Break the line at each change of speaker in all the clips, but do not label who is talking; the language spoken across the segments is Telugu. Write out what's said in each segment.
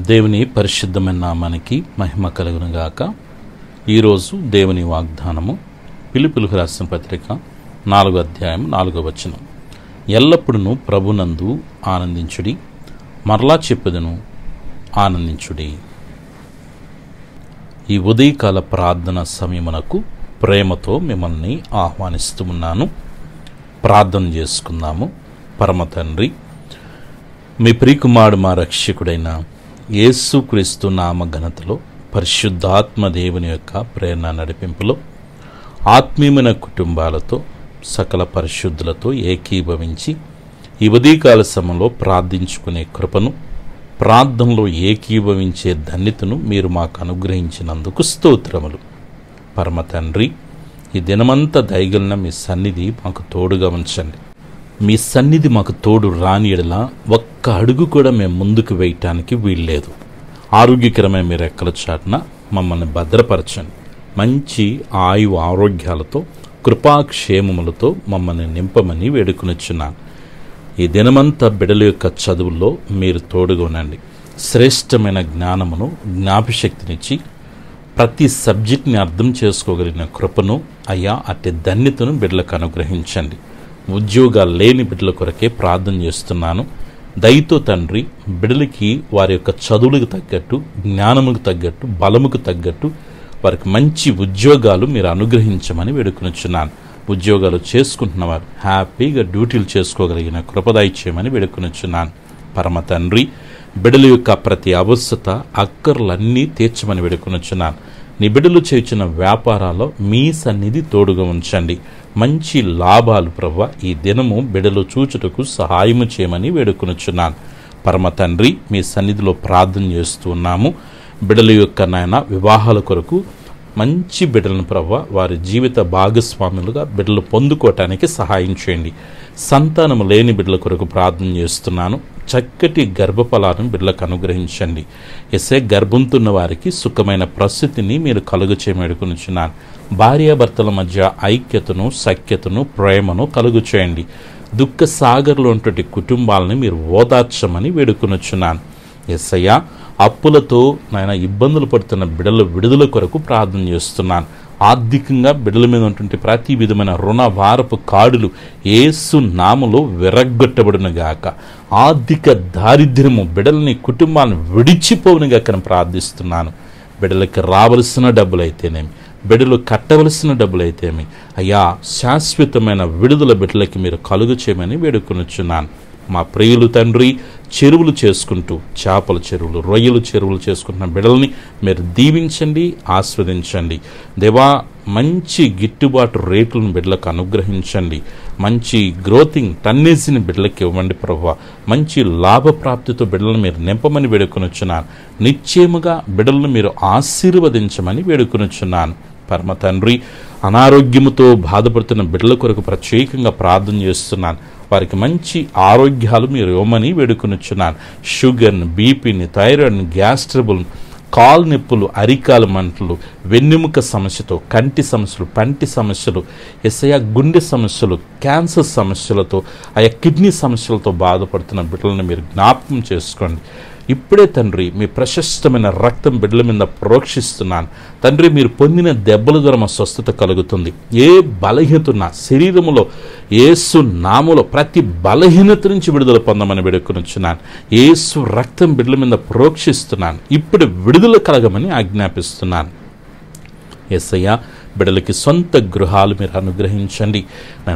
దేవుని పరిశుద్ధమైన నామానికి మహిమ కలుగును గాక. ఈరోజు దేవుని వాగ్దానము ఫిలిప్పీయులకు రాసిన పత్రిక 4వ అధ్యాయం 4వ వచనం. ఎల్లప్పుడూ ప్రభునందు ఆనందించుడి, మరలా చెప్పుదును ఆనందించుడి. ఈ ఉదయకాల ప్రార్థన సమయమునకు ప్రేమతో మిమ్మల్ని ఆహ్వానిస్తూ ఉన్నాను. ప్రార్థన చేసుకుందాము. పరమ తండ్రి, మీ ప్రియకుమారుడు మా రక్షకుడైన యేసుక్రీస్తు నామ ఘనతలో, పరిశుద్ధాత్మ దేవుని యొక్క ప్రేరణ నడిపింపులో, ఆత్మీయమైన కుటుంబాలతో సకల పరిశుద్ధులతో ఏకీభవించి ఈ ఉదయకాల సమయంలో ప్రార్థించుకునే కృపను, ప్రార్థనలో ఏకీభవించే ధన్యతను మీరు మాకు అనుగ్రహించినందుకు స్తోత్రములు. పరమ తండ్రి, ఈ దినమంతా దయగలిన మీ సన్నిధి మాకు తోడుగా ఉంచండి. మీ సన్నిధి మాకు తోడు రాని ఎడల ఒక్క అడుగు కూడా మేము ముందుకు వేయటానికి వీల్లేదు. ఆరోగ్యకరమైన మీ రెక్కల చాటున మమ్మల్ని భద్రపరచండి. మంచి ఆరోగ్యాలతో కృపాక్షేమములతో మమ్మల్ని నింపమని వేడుకొనిచున్నాను. ఈ దినమంతా బిడ్డల యొక్క చదువుల్లో మీరు తోడుగా ఉండండి. శ్రేష్టమైన జ్ఞానమును, జ్ఞాపశక్తినిచ్చి ప్రతి సబ్జెక్ట్ని అర్థం చేసుకోగలిగిన కృపను, అయ్యా అట్టి ధన్యతను బిడ్డలకు అనుగ్రహించండి. ఉద్యోగాలు లేని బిడ్డల కొరకే ప్రార్థన చేస్తున్నాను. దయతో తండ్రి, బిడ్డలకి వారి యొక్క చదువులకు తగ్గట్టు, జ్ఞానముకు తగ్గట్టు, బలముకు తగ్గట్టు వారికి మంచి ఉద్యోగాలు మీరు అనుగ్రహించమని వేడుకొనిచున్నాను. ఉద్యోగాలు చేసుకుంటున్నవారు హ్యాపీగా డ్యూటీలు చేసుకోగలిగిన కృపదయచేయమని వేడుకొనిచున్నాను. పరమ తండ్రి, బిడ్డల యొక్క ప్రతి అవసరత అక్కర్లన్నీ తీర్చమని వేడుకొనిచున్నాను. నీ బిడ్డలు చేసిన వ్యాపారాల్లో మీ సన్నిధి తోడుగా ఉంచండి. మంచి లాభాలు ప్రభువా ఈ దినము బిడ్డలు చూచుటకు సహాయము చేయమని వేడుకొనిచున్నాను. పరమ తండ్రి, మీ సన్నిధిలో ప్రార్థన చేస్తూ ఉన్నాము. బిడ్డల యొక్క నాయన వివాహాల కొరకు మంచి బిడ్డలను ప్రభువా వారి జీవిత భాగస్వాములుగా బిడ్డలు పొందుకోవటానికి సహాయం చేయండి. సంతానము లేని బిడ్డల కొరకు ప్రార్థన చేస్తున్నాను. చక్కటి గర్భఫలాలను బిడ్డలకు అనుగ్రహించండి. ఎసే గర్భంతున్న వారికి సుఖమైన ప్రస్తుతిని మీరు కలుగు చేయమడుకునిచున్నాను. భార్యాభర్తల మధ్య ఐక్యతను, సఖ్యతను, ప్రేమను కలుగు చేయండి. దుఃఖ సాగర్లో ఉన్నటువంటి కుటుంబాలను మీరు ఓదార్చమని వేడుకొనిచున్నాను. ఎస్సయ్యా, అప్పులతో నాయన ఇబ్బందులు పడుతున్న బిడ్డల విడుదల కొరకు ప్రార్థన చేస్తున్నాను. ఆర్థికంగా బిడ్డల మీద ఉన్నటువంటి ప్రతి విధమైన రుణ వారపు కాడులు యేసు నామములో విరగ్గొట్టబడునుగాక. ఆర్థిక దారిద్ర్యము బిడ్డలని, కుటుంబాలను విడిచిపోవునుగాక ప్రార్థిస్తున్నాను. బిడ్డలకి రావలసిన డబ్బులైతేనేమి, బిడ్డలు కట్టవలసిన డబ్బులైతేమి, అయ్యా శాశ్వతమైన విడుదల బిడ్డలకి మీరు కలుగు చేయమని వేడుకొనిచున్నాను. మా ప్రియులు తండ్రి, చెరువులు చేసుకుంటూ, చేపల చెరువులు, రొయ్యలు చెరువులు చేసుకుంటున్న బిడ్డల్ని మీరు దీవించండి, ఆస్వాదించండి. దేవా, మంచి గిట్టుబాటు రేట్లను బిడ్డలకు అనుగ్రహించండి. మంచి గ్రోతింగ్ టన్నేజీని బిడ్డలకి ఇవ్వండి ప్రభువా. మంచి లాభప్రాప్తితో బిడ్డలను మీరు నింపమని వేడుకొనిచున్నాను. నిశ్చయముగా బిడ్డలను మీరు ఆశీర్వదించమని వేడుకొనిచున్నాను. పరమ తండ్రి, అనారోగ్యముతో బాధపడుతున్న బిడ్డల కొరకు ప్రత్యేకంగా ప్రార్థన చేస్తున్నాను. వారికి మంచి ఆరోగ్యాలు మీరు ఇవ్వమని వేడుకొనిచున్నాను. షుగర్ని, బీపీని, థైరాయిడ్ని, గ్యాస్ ట్రబుల్, కాలు నొప్పులు, అరికాలు మంటలు, వెన్నెముక సమస్యతో, కంటి సమస్యలు, పంటి సమస్యలు, ఎస్ఐ గుండె సమస్యలు, క్యాన్సర్ సమస్యలతో, ఆయా కిడ్నీ సమస్యలతో బాధపడుతున్న బిడ్డలను మీరు జ్ఞాపకం చేసుకోండి. ఇప్పుడే తండ్రి, మీ ప్రశస్తమైన రక్తం బిడ్డల మీద ప్రోక్షిస్తున్నాను. తండ్రి, మీరు పొందిన దెబ్బల ద్వారా మా స్వస్థత కలుగుతుంది. ఏ బలహీనత ఉన్నా శరీరములో యేసు నామములో ప్రతి బలహీనత నుంచి విడుదల పొందమని వేడుకొనిచున్నాను. యేసు రక్తం బిడ్డల మీద ప్రోక్షిస్తున్నాను. ఇప్పుడు విడుదల కలగమని ఆజ్ఞాపిస్తున్నాను. యేసయ్యా, బిడ్డలకి సొంత గృహాలు మీరు అనుగ్రహించండి.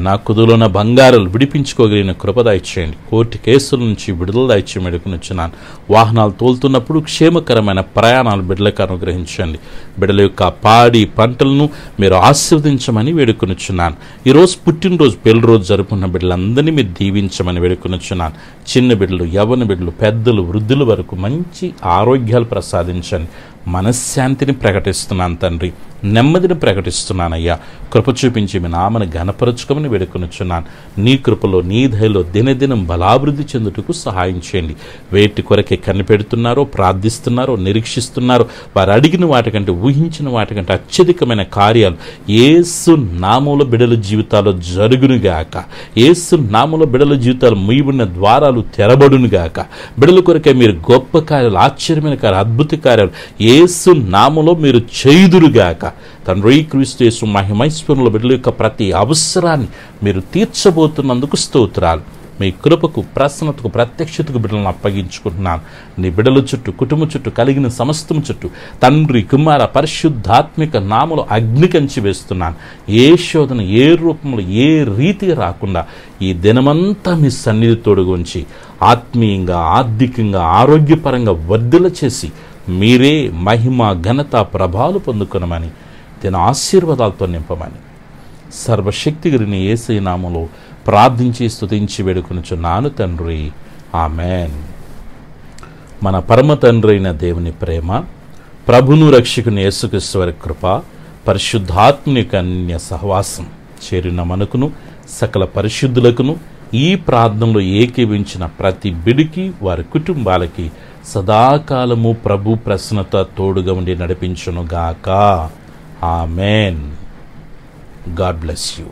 నా కుదులున్న బంగారాలు విడిపించుకోగలిగిన కృప దయచేయండి. కోర్టు కేసుల నుంచి విడుదల దయచేయమని వేడుకొనిచున్నాను. వాహనాలు తోలుతున్నప్పుడు క్షేమకరమైన ప్రయాణాలు బిడ్డలకు అనుగ్రహించండి. బిడ్డల యొక్క పాడి పంటలను మీరు ఆశీర్వదించమని వేడుకొనిచున్నాను. ఈరోజు పుట్టినరోజు, పెళ్లిరోజు జరుపుకున్న బిడ్డలందరినీ మీరు దీవించమని వేడుకొనిచున్నాను. చిన్న బిడ్డలు, యవ్వన బిడ్డలు, పెద్దలు, వృద్ధుల వరకు మంచి ఆరోగ్యాలు ప్రసాదించండి. మనశ్శాంతిని ప్రకటిస్తున్నాను తండ్రి. నెమ్మదిని ప్రకటిస్తున్నానయ్యా. కృప చూపించి మీ నామను ఘనపరచుకోమని వేడుకొనుచున్నాను. నీ కృపలో నీ దయలో దినదినం బలాభివృద్ధి చెందుటకు సహాయం చేయండి. వేటి కొరకే కనిపెడుతున్నారో, ప్రార్థిస్తున్నారో, నిరీక్షిస్తున్నారో వారు అడిగిన వాటికంటే, ఊహించిన వాటికంటే అత్యధికమైన కార్యాలు యేసు నామములో బిడ్డల జీవితాల్లో జరుగునుగాక. యేసు నామములో బిడ్డల జీవితాలు ముయ్యబడిన ద్వారాలు తెరబడునుగాక. బిడ్డల కొరకే మీరు గొప్ప కార్యాలు, ఆశ్చర్యమైన కార్యాలు, అద్భుత కార్యాలు యేసు నామములో మీరు చేయుదురుగాక. తండ్రి, క్రీస్తు యేసు మహిమైశ్వరుల బిడ్డల యొక్క ప్రతి అవసరాన్ని మీరు తీర్చబోతున్నందుకు స్తోత్రాలు. మీ కృపకు, ప్రసన్నతకు, ప్రత్యక్షతకు బిడ్డలను అప్పగించుకుంటున్నాను. నీ బిడ్డల చుట్టూ, కుటుంబం చుట్టూ, కలిగిన సమస్తం చుట్టూ తండ్రి, కుమార, పరిశుద్ధాత్మిక నామములో అగ్ని కంచి వేస్తున్నాను. ఏ శోధన, ఏ రూపంలో, ఏ రీతిగా రాకుండా ఈ దినమంతా మీ సన్నిధి తోడుగుంచి ఆత్మీయంగా, ఆర్థికంగా, ఆరోగ్యపరంగా వర్ధిల్ల చేసి మీరే మహిమ, ఘనత, ప్రభావాలు పొందుకొనమని, దీని ఆశీర్వాదాలతో నింపమని సర్వశక్తిగలిగిన యేసయ్య నామములో ప్రార్థించి స్తుతించి వేడుకొనుచున్నాను తండ్రి. ఆమెన్. మన పరమ తండ్రి అయిన దేవుని ప్రేమ, ప్రభును రక్షకుని యేసుక్రీస్తు వారి కృప, పరిశుద్ధాత్మని యొక్క అన్య సహవాసం చేరిన మనకును, సకల పరిశుద్ధులకును, ఈ ప్రార్థనలో ఏకీవించిన ప్రతి బిడికి, వారి కుటుంబాలకి సదాకాలము ప్రభు ప్రసన్నత తోడుగా ఉండి నడిపించునుగాక. ఆమెన్. God bless you.